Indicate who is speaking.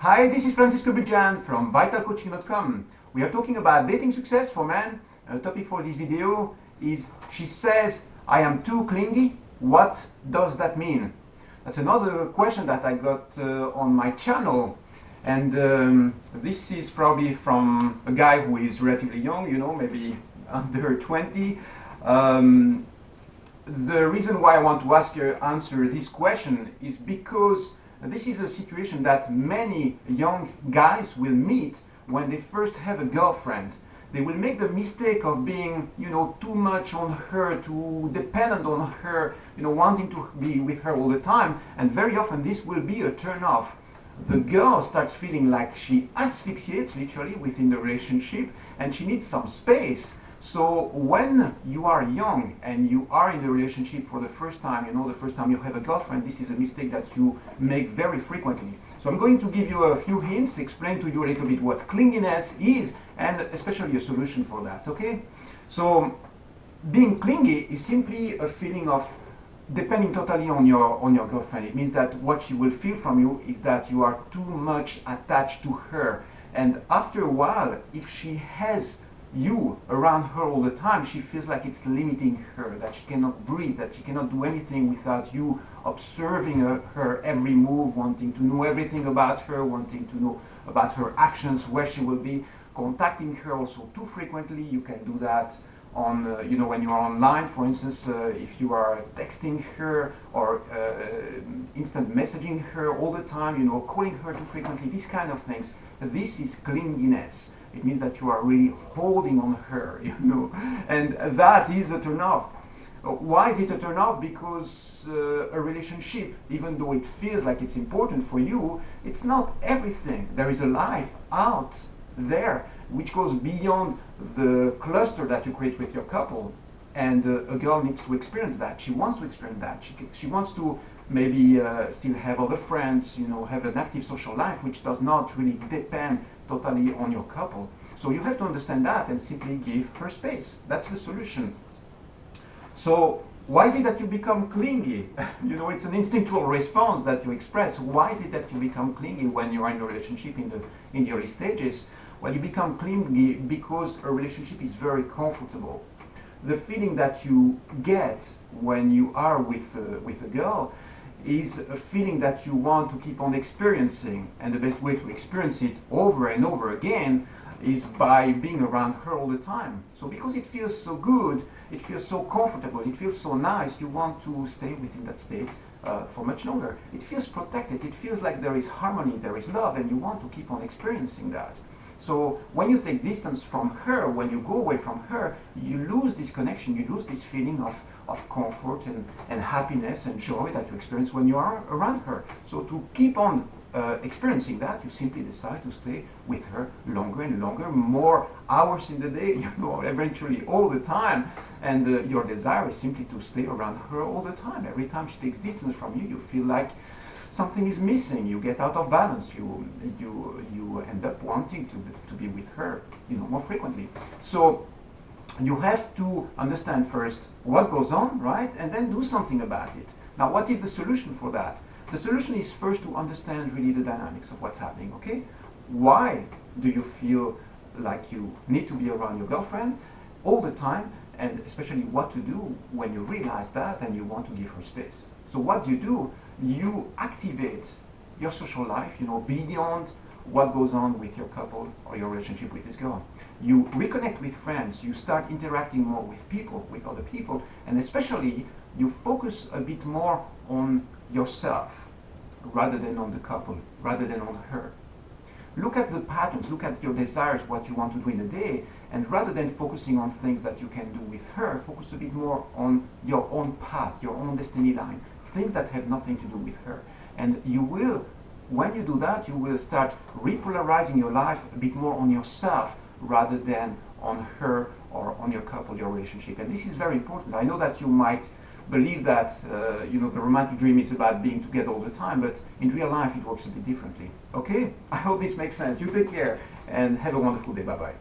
Speaker 1: Hi, this is Francisco Bujan from vitalcoaching.com. We are talking about dating success for men. The topic for this video is she says, I am too clingy. What does that mean? That's another question that I got on my channel. And this is probably from a guy who is relatively young, maybe under 20. The reason why I want to answer this question is because this is a situation that many young guys will meet when they first have a girlfriend. They will make the mistake of being, too much on her, too dependent on her, wanting to be with her all the time. And very often this will be a turn off. The girl starts feeling like she asphyxiates literally within the relationship and she needs some space. So when you are young and you are in a relationship for the first time, the first time you have a girlfriend, this is a mistake that you make very frequently. So I'm going to give you a few hints, explain to you a little bit what clinginess is, and especially a solution for that, okay? So being clingy is simply a feeling of depending totally on your girlfriend. It means that what she will feel from you is that you are too much attached to her. And after a while, if she has you around her all the time, she feels like it's limiting her, that she cannot breathe, that she cannot do anything without you observing her every move, wanting to know everything about her, wanting to know about her actions, where she will be, contacting her also too frequently. You can do that on, when you are online, for instance, if you are texting her or instant messaging her all the time, calling her too frequently, these kind of things. This is clinginess. It means that you are really holding on her, and that is a turn off. Why is it a turn off? Because a relationship, even though it feels like it's important for you, it's not everything. There is a life out there which goes beyond the cluster that you create with your couple, and a girl needs to experience that. She wants to experience that. She wants to maybe still have other friends, have an active social life which does not really depend totally on your couple. So you have to understand that and simply give her space. That's the solution. So why is it that you become clingy? It's an instinctual response that you express. Why is it that you become clingy when you are in a relationship in the early stages? Well, you become clingy because a relationship is very comfortable. The feeling that you get when you are with a girl is a feeling that you want to keep on experiencing, and the best way to experience it over and over again is by being around her all the time. So because it feels so good, it feels so comfortable, it feels so nice, you want to stay within that state for much longer. It feels protected, it feels like there is harmony, there is love, and you want to keep on experiencing that. So when you take distance from her, when you go away from her, you lose this connection, you lose this feeling of comfort and happiness and joy that you experience when you are around her. So to keep on experiencing that, you simply decide to stay with her longer and longer, more hours in the day, eventually all the time. And your desire is simply to stay around her all the time. Every time she takes distance from you, you feel like something is missing, you get out of balance, you end up wanting to be with her, more frequently. So you have to understand first what goes on, right? And then do something about it. Now, what is the solution for that? The solution is first to understand really the dynamics of what's happening, okay? Why do you feel like you need to be around your girlfriend all the time? And especially what to do when you realize that and you want to give her space. So what do? You activate your social life, beyond what goes on with your couple or your relationship with this girl. You reconnect with friends, you start interacting more with people, with other people, and especially you focus a bit more on yourself rather than on the couple, rather than on her. Look at the patterns, look at your desires, what you want to do in a day, and rather than focusing on things that you can do with her, focus a bit more on your own path, your own destiny line, things that have nothing to do with her. And you will, when you do that, you will start repolarizing your life a bit more on yourself rather than on her or on your couple, your relationship. And this is very important. I know that you might believe that the romantic dream is about being together all the time, but in real life it works a bit differently. Okay? I hope this makes sense. You take care and have a wonderful day. Bye-bye.